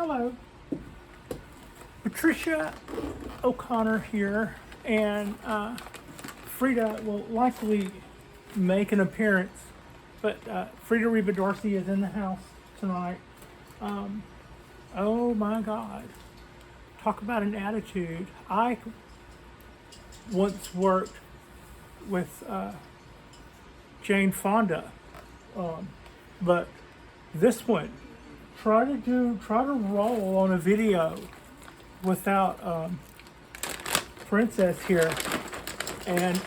Hello, Patricia O'Connor here, and Frida will likely make an appearance, but Frida Reba Dorsey is in the house tonight. Oh my God, talk about an attitude. I once worked with Jane Fonda, but this one, try to roll on a video without Princess here, and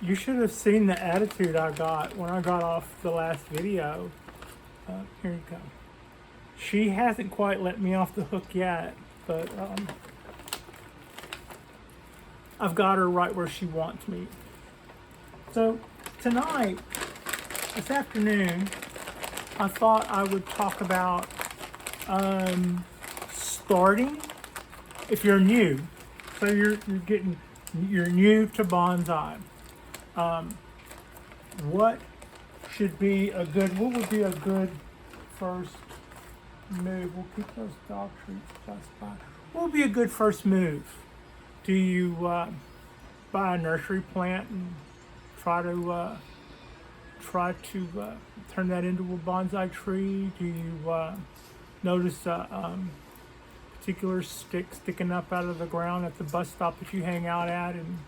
you should have seen the attitude I got when I got off the last video. Here you go. She hasn't quite let me off the hook yet, but I've got her right where she wants me. So tonight, this afternoon, I thought I would talk about starting. If you're new, so you're new to bonsai. What would be a good first move? We'll keep those dog treats close by. What would be a good first move? Do you buy a nursery plant and try to turn that into a bonsai tree? Do you notice a particular stick sticking up out of the ground at the bus stop that you hang out at and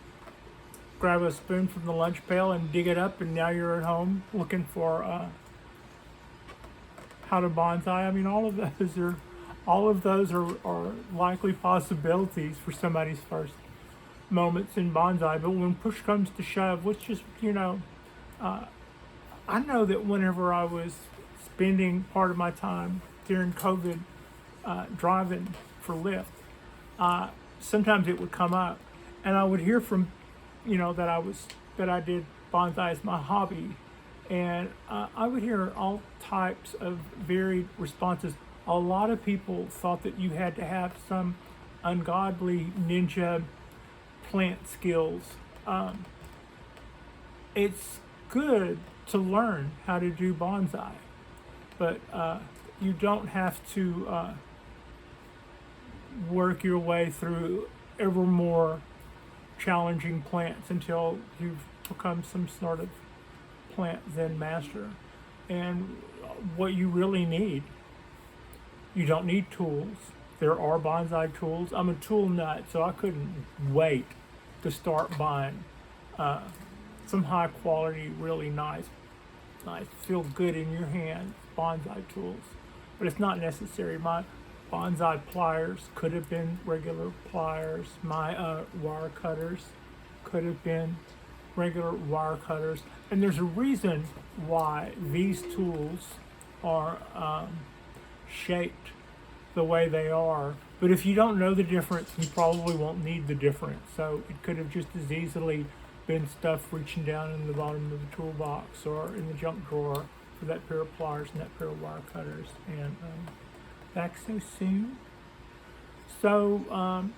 grab a spoon from the lunch pail and dig it up, and now you're at home looking for how to bonsai? I mean, all of those are likely possibilities for somebody's first moments in bonsai. But when push comes to shove, let's just, I know that whenever I was spending part of my time during COVID driving for Lyft, sometimes it would come up, and I would hear from, that I did bonsai as my hobby, and I would hear all types of varied responses. A lot of people thought that you had to have some ungodly ninja plant skills. It's good to learn how to do bonsai, but you don't have to work your way through ever more challenging plants until you've become some sort of plant Zen master. And what you really need, you don't need tools. There are bonsai tools. I'm a tool nut, so I couldn't wait to start buying some high quality, really nice, feel good in your hand bonsai tools. But it's not necessary. My bonsai pliers could have been regular pliers. My wire cutters could have been regular wire cutters. And there's a reason why these tools are shaped the way they are. But if you don't know the difference, you probably won't need the difference. So it could have just as easily been stuff reaching down in the bottom of the toolbox or in the junk drawer for that pair of pliers and that pair of wire cutters. And back so soon. So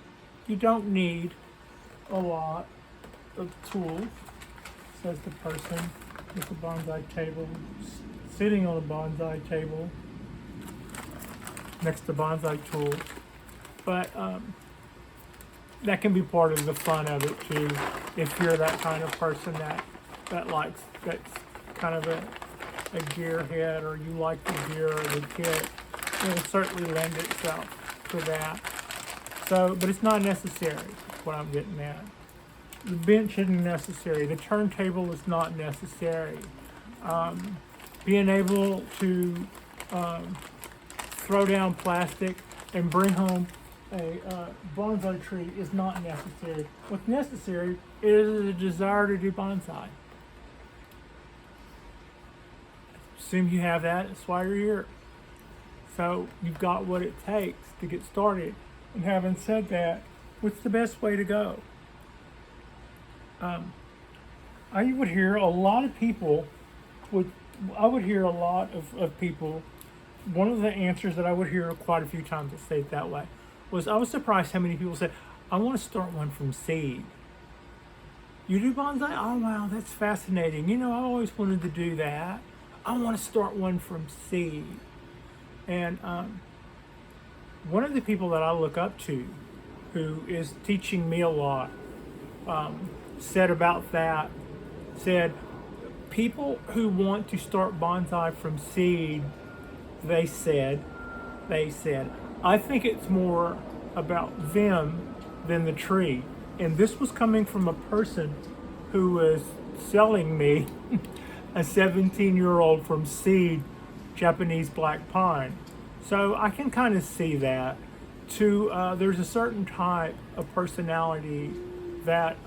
you don't need a lot of tools, says the person with the bonsai table, sitting on a bonsai table next to bonsai tools. But that can be part of the fun of it too. If you're that kind of person that's kind of a gearhead, or you like the gear or the kit, it will certainly lend itself to that. So, but it's not necessary, is what I'm getting at. The bench isn't necessary. The turntable is not necessary. Being able to throw down plastic and bring home a bonsai tree is not necessary. What's necessary is a desire to do bonsai. Assume you have that, that's why you're here. So you've got what it takes to get started. And having said that, what's the best way to go? I would hear a lot of people, one of the answers that I would hear quite a few times, let's say it that way, was I was surprised how many people said, I want to start one from seed. You do bonsai? Oh wow, that's fascinating. I always wanted to do that. I want to start one from seed. And one of the people that I look up to, who is teaching me a lot, said about that, said, people who want to start bonsai from seed, they said, I think it's more about them than the tree. And this was coming from a person who was selling me a 17-year-old from seed Japanese black pine. So I can kind of see that. There's a certain type of personality that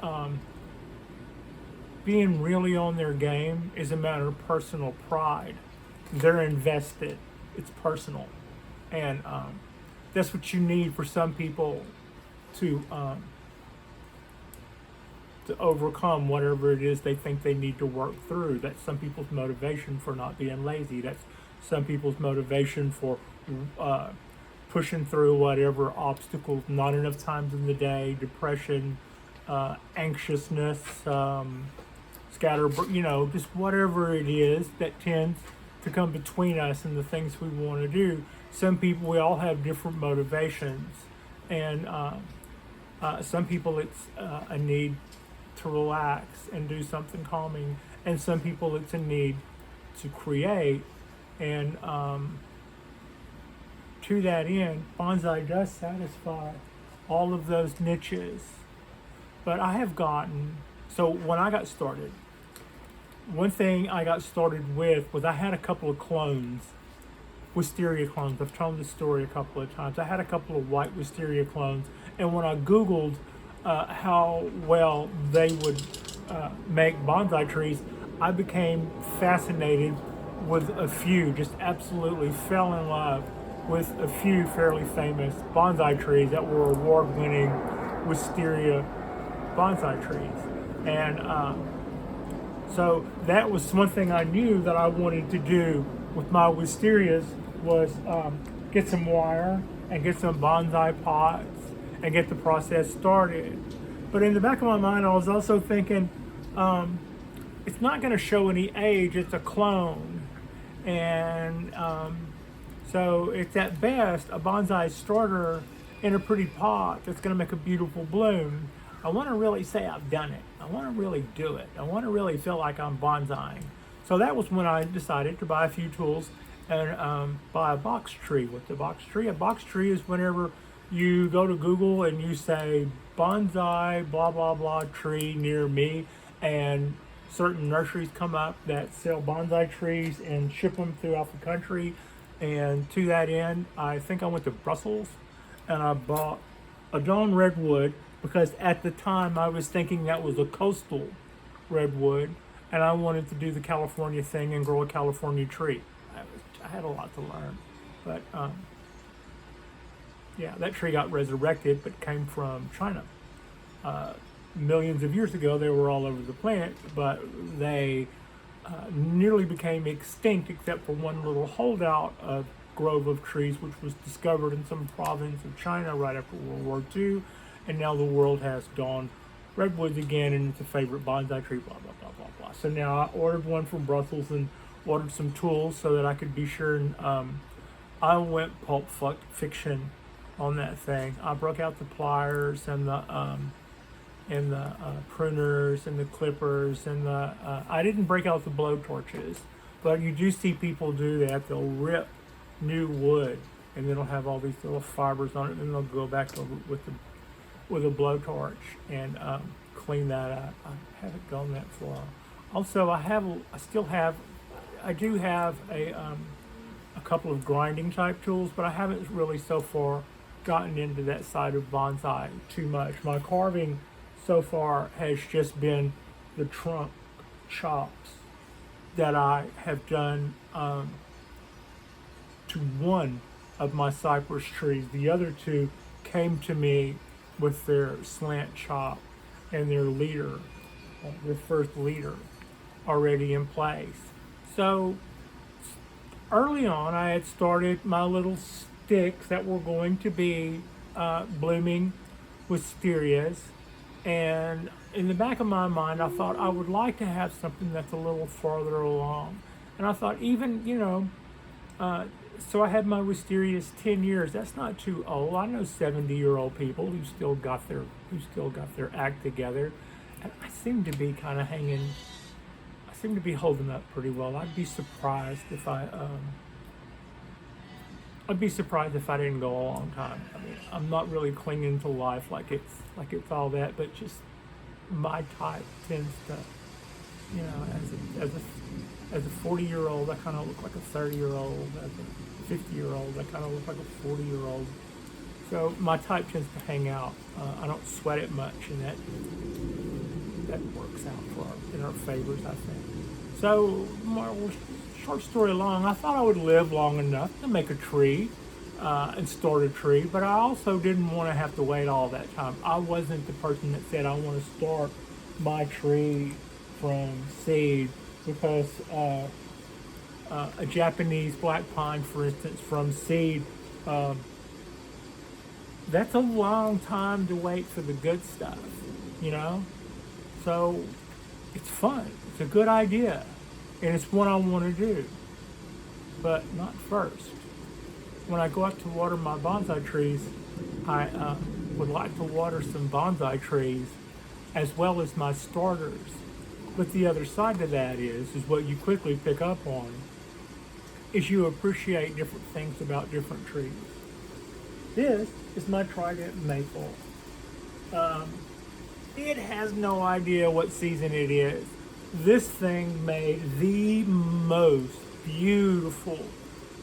being really on their game is a matter of personal pride. They're invested. It's personal. And that's what you need for some people to overcome whatever it is they think they need to work through. That's some people's motivation for not being lazy. That's some people's motivation for pushing through whatever obstacles, not enough times in the day, depression, anxiousness, just whatever it is that tends to come between us and the things we want to do. Some people, we all have different motivations, and some people it's a need to relax and do something calming, and some people it's a need to create. And to that end, bonsai does satisfy all of those niches. But I have so when I got started, one thing I got started with was I had a couple of clones, wisteria clones. I've told this story a couple of times. I had a couple of white wisteria clones, and when I Googled how well they would make bonsai trees, I became fascinated with a few, just absolutely fell in love with a few fairly famous bonsai trees that were award-winning wisteria bonsai trees. And so that was one thing I knew that I wanted to do with my wisterias was get some wire and get some bonsai pots and get the process started. But in the back of my mind, I was also thinking, it's not going to show any age, it's a clone. And so it's at best a bonsai starter in a pretty pot that's going to make a beautiful bloom. I want to really say I've done it. I want to really do it. I want to really feel like I'm bonsaiing. So that was when I decided to buy a few tools and buy a box tree. What's a box tree? A box tree is whenever you go to Google and you say bonsai blah blah blah tree near me, and certain nurseries come up that sell bonsai trees and ship them throughout the country. And to that end, I think I went to Brussels and I bought a Dawn redwood, because at the time I was thinking that was a coastal redwood, and I wanted to do the California thing and grow a California tree. I had a lot to learn, but yeah, that tree got resurrected, but came from China. Millions of years ago, they were all over the planet, but they nearly became extinct except for one little holdout of grove of trees, which was discovered in some province of China right after World War II, and now the world has Dawn redwoods again, and it's a favorite bonsai tree, blah, blah, blah, blah, blah. So now I ordered one from Brussels and ordered some tools so that I could be sure, and I went pulp fiction on that thing. I broke out the pliers and the pruners and the clippers and I didn't break out the blow torches, but you do see people do that. They'll rip new wood and it'll have all these little fibers on it, and they'll go back over with a blowtorch and clean that up. I haven't done that for a while. Also, I do have a couple of grinding type tools, but I haven't really so far gotten into that side of bonsai too much. My carving so far has just been the trunk chops that I have done to one of my cypress trees. The other two came to me with their slant chop and their leader, their first leader already in place. So early on, I had started my little sticks that were going to be blooming wisterias. And in the back of my mind, I thought I would like to have something that's a little farther along. And I thought even, so I had my Wisterias 10 years. That's not too old. I know 70-year-old people who still got their act together, and I seem to be kind of hanging. I seem to be holding up pretty well. I'd be surprised if I didn't go a long time. I mean, I'm not really clinging to life like it's all that, but just my type tends to, you know, as a 40-year-old, I kind of look like a 30-year-old. As a 50-year-old, I kind of look like a 40-year-old. So my type tends to hang out. I don't sweat it much, and that works out in our favors, I think. So, short story long, I thought I would live long enough to make a tree and start a tree, but I also didn't want to have to wait all that time. I wasn't the person that said I want to start my tree from seed, because a Japanese black pine, for instance, from seed, that's a long time to wait for the good stuff, you know? So it's fun. It's a good idea. And it's what I want to do. But not first. When I go out to water my bonsai trees, I would like to water some bonsai trees as well as my starters. But the other side to that is what you quickly pick up on, is you appreciate different things about different trees. This is my trident maple. It has no idea what season it is. This thing made the most beautiful,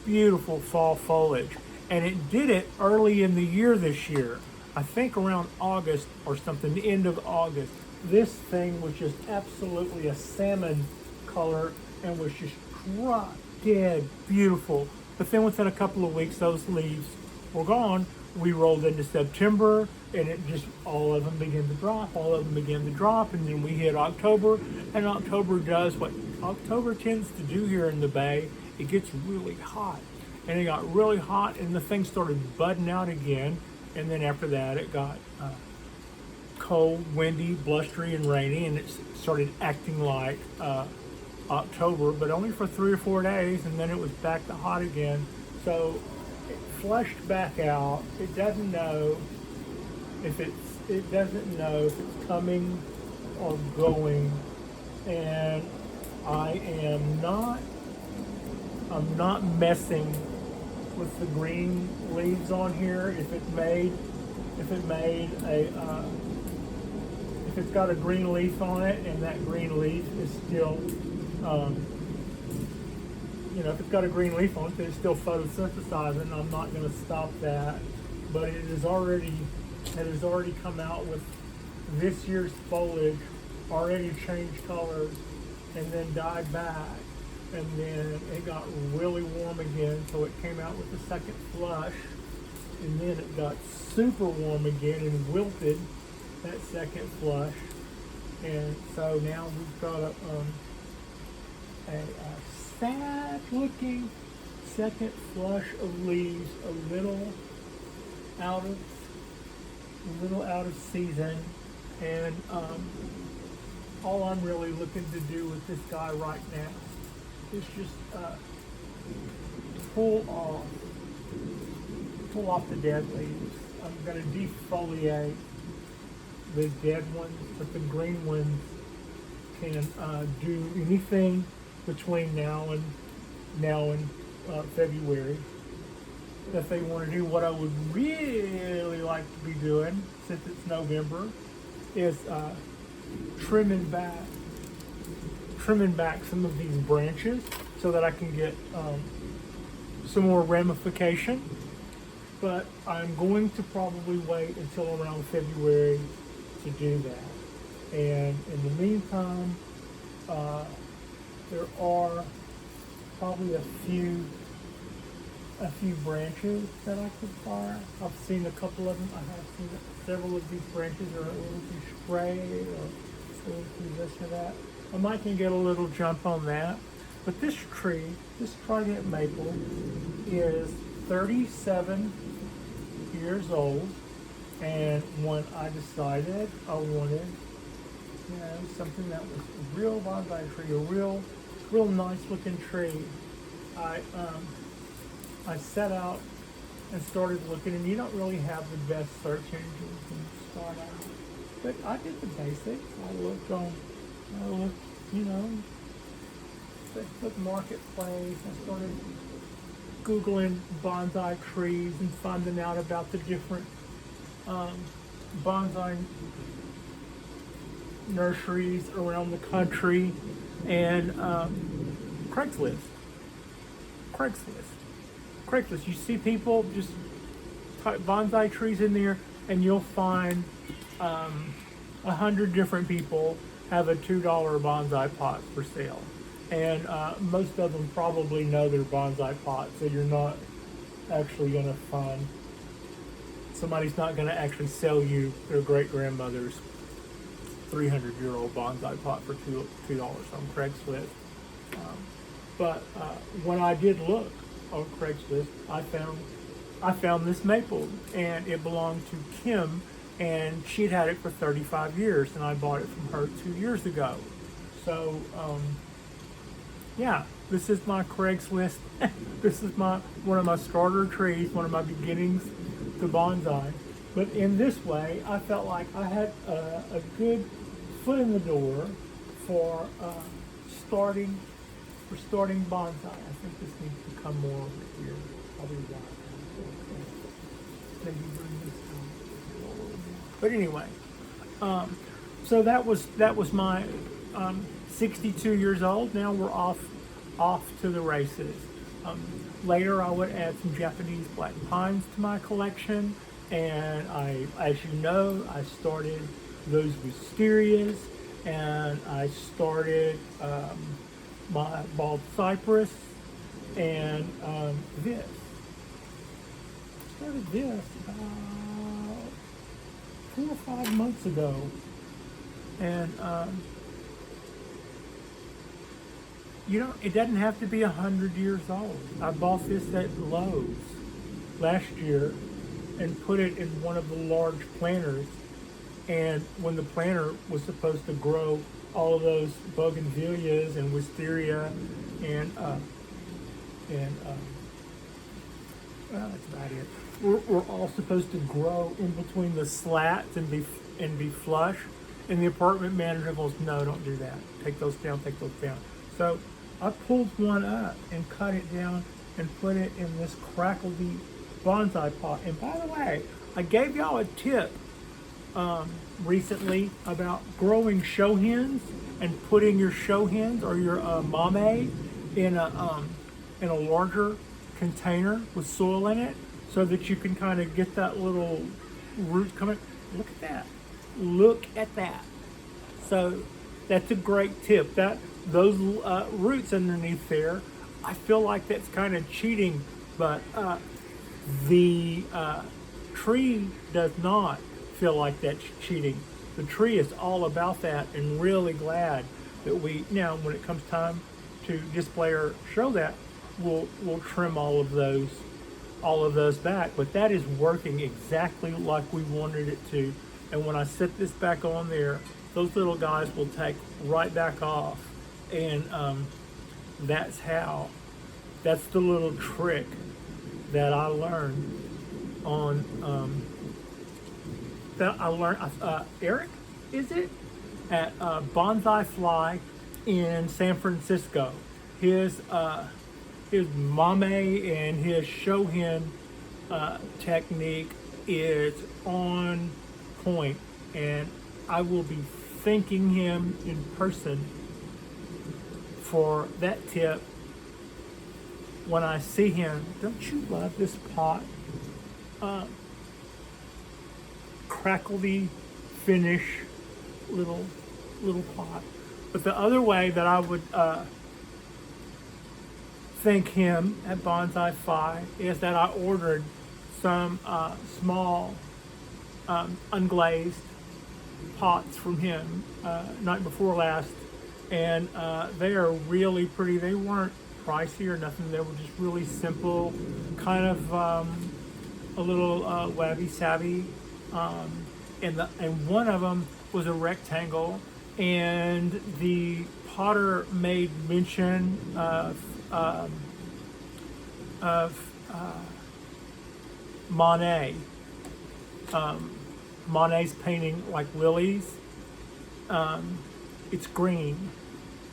beautiful fall foliage. And it did it early in the year this year. I think around August or something, the end of August. This thing was just absolutely a salmon color and was just drop dead beautiful. But then within a couple of weeks, those leaves were gone. We rolled into September, and it just, all of them began to drop, and then we hit October, and October does what October tends to do here in the Bay. It gets really hot, and it got really hot, and the thing started budding out again, and then after that it got cold, windy, blustery, and rainy, and it started acting like October, but only for 3 or 4 days, and then it was back to hot again. So it flushed back out. It doesn't know if it's coming or going, and I'm not messing with the green leaves on here. If it's got a green leaf on it, and that green leaf is still, if it's got a green leaf on it, then it's still photosynthesizing. I'm not going to stop that, but it has already come out with this year's foliage, already changed colors, and then died back, and then it got really warm again, so it came out with the second flush, and then it got super warm again and wilted that second flush, and so now we've got a sad looking second flush of leaves, a little out of season, and all I'm really looking to do with this guy right now is just pull off the dead leaves. I'm going to defoliate the dead ones, but the green ones can do anything between now and February that they want to do. What I would really like to be doing, since it's November, is trimming back some of these branches so that I can get some more ramification. But I'm going to probably wait until around February to do that. And in the meantime, there are probably a few branches that I could fire. I've seen a couple of them. I have seen several of these branches are a little too spray or a little too this or that. I might can get a little jump on that. But this tree, this trident maple, is 37 years old, and when I decided I wanted, something that was a real bonsai tree, a real nice looking tree, I I set out and started looking, and you don't really have the best search engines and start out. But I did the basics. I looked, you know, Facebook Marketplace. I started Googling bonsai trees and finding out about the different bonsai nurseries around the country, and Craigslist. Craigslist. You see people just type bonsai trees in there, and you'll find 100 different people have a $2 bonsai pot for sale, and most of them probably know their bonsai pot, so you're not actually going to find somebody's not going to actually sell you their great grandmother's 300-year-old bonsai pot for $2 on Craigslist. But when I did look on Craigslist, I found this maple, and it belonged to Kim, and she'd had it for 35 years, and I bought it from her 2 years ago. So yeah, this is my Craigslist. This is one of my starter trees, one of my beginnings to bonsai. But in this way, I felt like I had a good foot in the door for starting bonsai. I think this needs to come more over here. Probably that. Maybe bring this down a little bit. But anyway, so that was my 62 years old. Now we're off to the races. Later, I would add some Japanese black pines to my collection, and as you know, I started those wisterias, and I started my bald cypress, and this. I started this about 4 or 5 months ago, and it doesn't have to be 100 years old. I bought this at Lowe's last year and put it in one of the large planters, and when the planter was supposed to grow all of those bougainvilleas and wisteria and well, that's about it. We're all supposed to grow in between the slats and be flush, and the apartment manager goes, "No, don't do that. Take those down. So I pulled one up and cut it down and put it in this crackledy bonsai pot. And by the way, I gave y'all a tip recently about growing show hens and putting your show hens or your mame in a larger container with soil in it, so that you can kind of get that little root coming. Look at that. So that's a great tip. Those roots underneath there, I feel like that's kind of cheating, but the tree does not feel like that's cheating. The tree is all about that, and really glad that now when it comes time to display or show that, we'll trim all of those back. But that is working exactly like we wanted it to. And when I set this back on there, those little guys will take right back off. And that's the little trick that I learned on Eric, is it? At Bonsai Fly in San Francisco. His mame and his show hen technique is on point, and I will be thanking him in person for that tip when I see him. Don't you love this pot? Crackledy finish little pot. But the other way that I would thank him at Bonsai Fi is that I ordered some small unglazed pots from him night before last, and they are really pretty. They weren't pricey or nothing. They were just really simple, kind of a little wabby savvy, and one of them was a rectangle, and the potter made mention of Monet. Monet's painting like lilies. It's green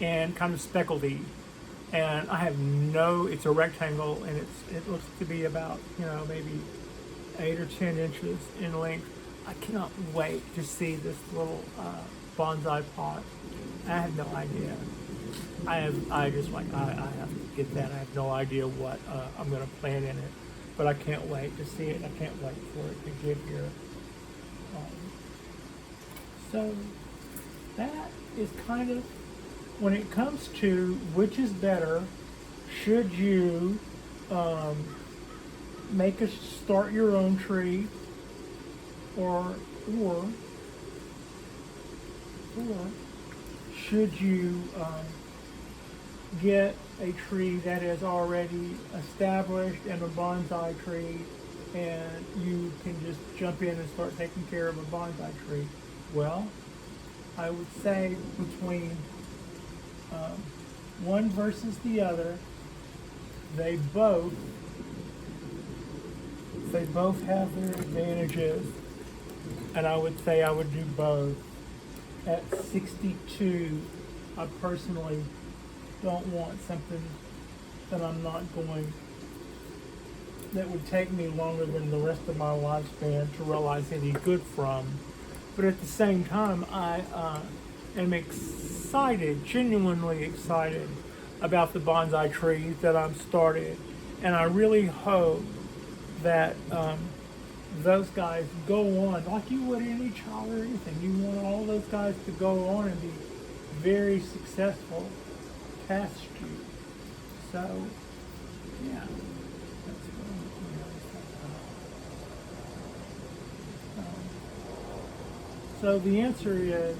and kind of speckledy, and I have it's a rectangle, and it looks to be about, maybe 8 or 10 inches in length. I cannot wait to see this little bonsai pot. I have no idea. I have to get that. I have no idea what I'm going to plant in it, but I can't wait to see it. I can't wait for it to get here. So that is kind of, when it comes to which is better, should you start your own tree, or should you get a tree that is already established and a bonsai tree, and you can just jump in and start taking care of a bonsai tree? Well, I would say between one versus the other, they both have their advantages, and I would say I would do both. At 62, I personally don't want something that that would take me longer than the rest of my lifespan to realize any good from. But at the same time, I am excited, genuinely excited about the bonsai trees that I'm started. And I really hope that those guys go on, like you would any child or anything. You want all those guys to go on and be very successful past you. So, yeah. So the answer is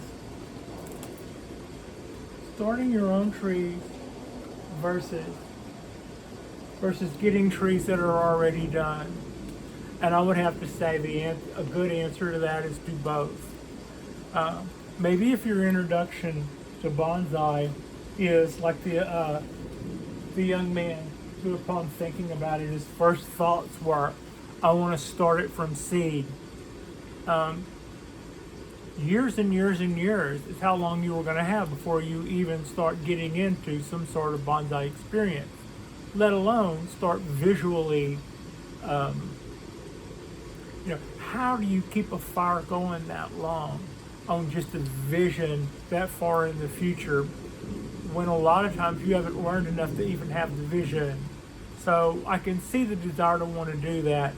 starting your own trees versus getting trees that are already done. And I would have to say a good answer to that is do both. Maybe if your introduction to bonsai is like the young man who, upon thinking about it, his first thoughts were, I want to start it from seed. Years and years and years is how long you were going to have before you even start getting into some sort of bonsai experience, let alone start visually. How do you keep a fire going that long on just a vision that far in the future, when a lot of times you haven't learned enough to even have the vision? So I can see the desire to want to do that.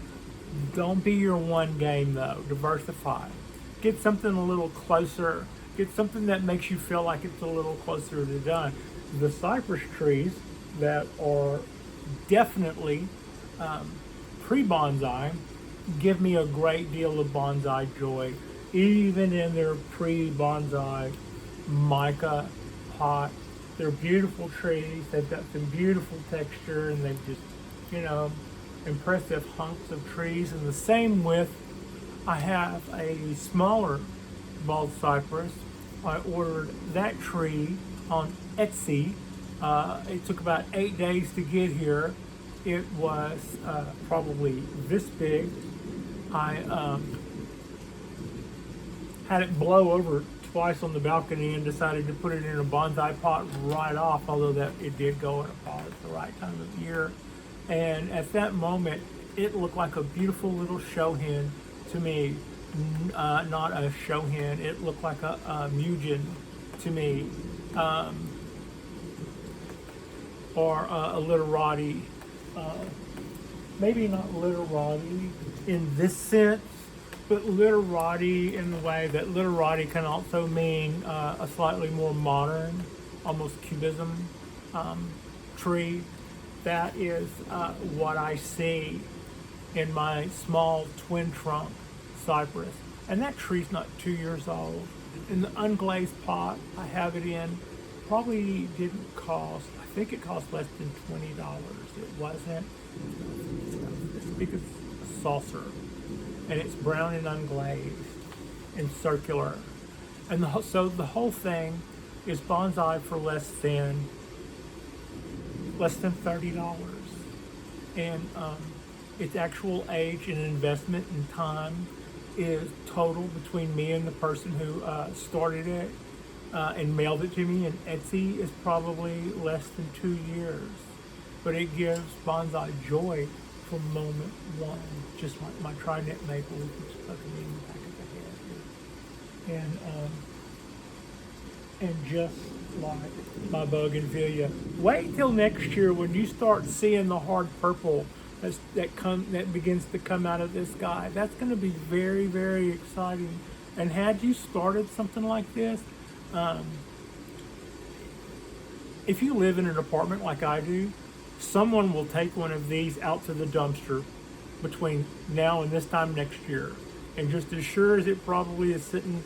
Don't be your one game though. Diversify. Get something a little closer. Get something that makes you feel like it's a little closer to done. The cypress trees that are definitely pre-bonsai give me a great deal of bonsai joy, even in their pre-bonsai mica pot. They're beautiful trees. They've got some beautiful texture, and they've just, impressive hunks of trees. And the same with, I have a smaller bald cypress. I ordered that tree on Etsy. It took about 8 days to get here. It was probably this big. I had it blow over twice on the balcony and decided to put it in a bonsai pot right off, although that it did go in a pot at the right time of year. And at that moment, it looked like a beautiful little show hen to me. Not a show hen, it looked like a mugin to me, or a literati. Maybe not literati in this sense, but literati in the way that literati can also mean a slightly more modern, almost cubism tree. That is what I see in my small twin trunk cypress. And that tree's not 2 years old. In the unglazed pot I have it in, probably didn't cost, I think it cost less than $20. It wasn't as big as a saucer. And it's brown and unglazed and circular. And so the whole thing is bonsai for less than $30. and its actual age and investment in time is total between me and the person who started it and mailed it to me in Etsy is probably less than 2 years. But it gives bonsai joy from moment one, just like my trident maple, which is fucking in the back of the head here. And just like my bougainvillea, wait till next year when you start seeing the hard purple that begins to come out of this guy. That's going to be very, very exciting. And had you started something like this, if you live in an apartment like I do, someone will take one of these out to the dumpster between now and this time next year. And just as sure as it probably is sitting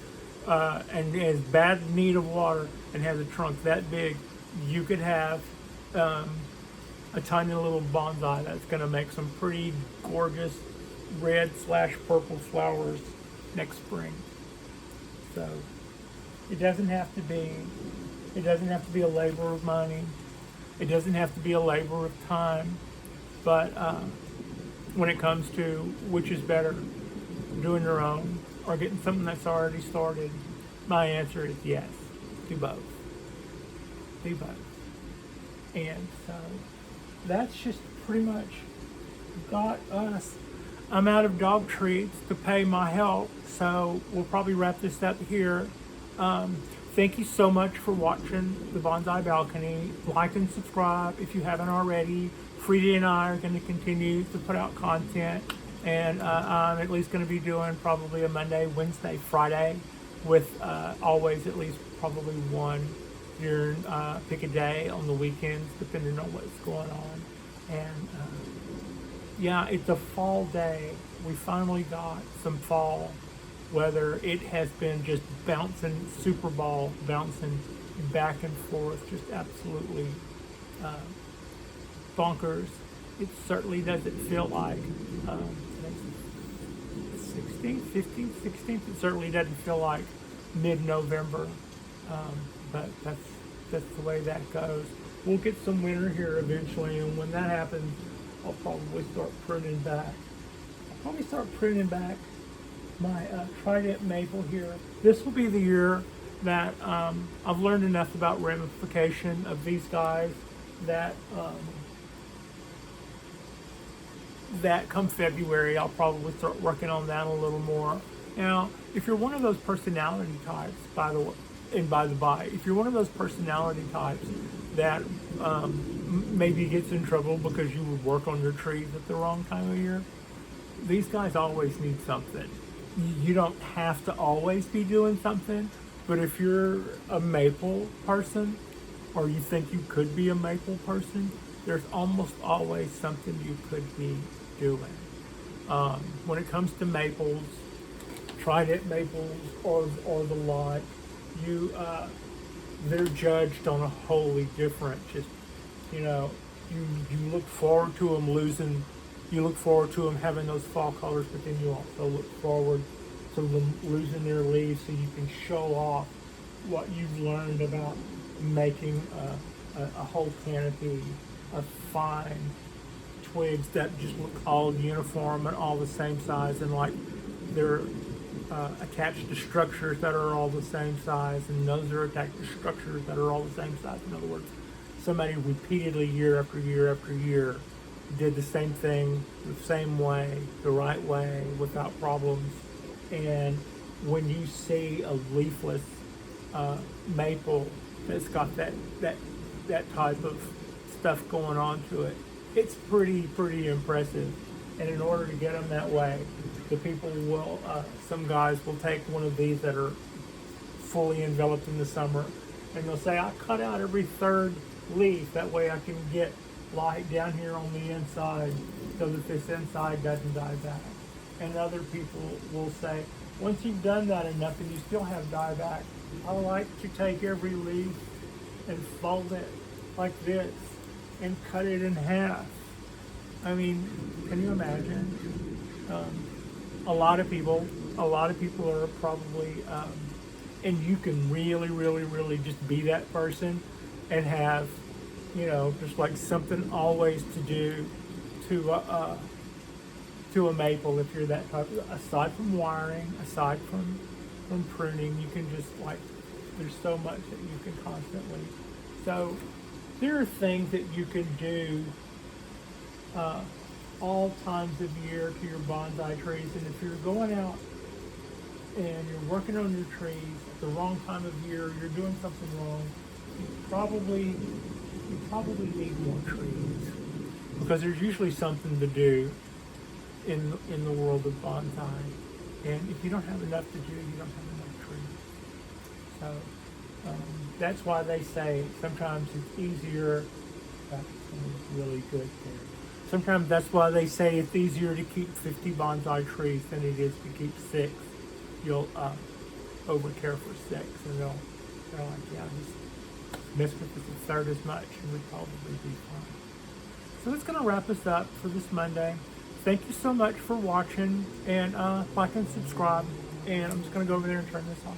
and is bad in need of water and has a trunk that big, you could have a tiny little bonsai that's going to make some pretty gorgeous red/purple flowers next spring. So it doesn't have to be a labor of money. It doesn't have to be a labor of time. But when it comes to which is better, doing your own or getting something that's already started, my answer is yes. Do both. Do both. And so that's just pretty much got us. I'm out of dog treats to pay my help, so we'll probably wrap this up here. Thank you so much for watching the Bonsai Balcony. Like and subscribe if you haven't already. Frida and I are going to continue to put out content, and I'm at least going to be doing probably a Monday, Wednesday, Friday, with always at least probably one during pick a day on the weekends, depending on what's going on. And yeah, it's a fall day. We finally got some fall weather. It has been just bouncing, super ball bouncing back and forth, just absolutely bonkers. It certainly doesn't feel like 16th, 15th, 16th. It certainly doesn't feel like mid-November, but that's the way that goes. We'll get some winter here eventually, and when that happens, I'll probably start pruning back. My trident maple here. This will be the year that I've learned enough about ramification of these guys that that come February, I'll probably start working on that a little more. Now, if you're one of those personality types, by the by, if you're one of those personality types that maybe gets in trouble because you would work on your trees at the wrong time of year, these guys always need something. You don't have to always be doing something, but if you're a maple person, or you think you could be a maple person, there's almost always something you could be doing. When it comes to maples, trident maples, or the like, they're judged on a wholly different, just, you look forward to them having those fall colors, but then you also look forward to them losing their leaves so you can show off what you've learned about making a whole canopy of fine twigs that just look all uniform and all the same size, and like they're attached to structures that are all the same size, and those are attached to structures that are all the same size. In other words, somebody repeatedly year after year after year did the same thing the same way, the right way, without problems. And when you see a leafless maple that's got that type of stuff going on to it, it's pretty impressive. And in order to get them that way, the people will, some guys will take one of these that are fully enveloped in the summer, and they'll say, I cut out every third leaf, that way I can get light down here on the inside so that this inside doesn't die back. And other people will say, once you've done that enough and you still have dieback, I like to take every leaf and fold it like this and cut it in half. I mean, can you imagine? A lot of people are probably, and you can really just be that person and have, just like something always to do to a maple if you're that type. Aside from wiring, aside from pruning, you can just like, there's so much that you can constantly. So there are things that you can do all times of year to your bonsai trees, and if you're going out and you're working on your trees at the wrong time of year, you're doing something wrong, you probably need more trees, because there's usually something to do in the world of bonsai, and if you don't have enough to do, you don't have enough trees. So that's why they say sometimes it's easier. That's really good there. Sometimes that's why they say it's easier to keep 50 bonsai trees than it is to keep 6. You'll overcare for 6, and they're like, yeah, just mess with us a third as much, and we'd probably be fine. So that's going to wrap us up for this Monday. Thank you so much for watching, and like and subscribe, and I'm just going to go over there and turn this off.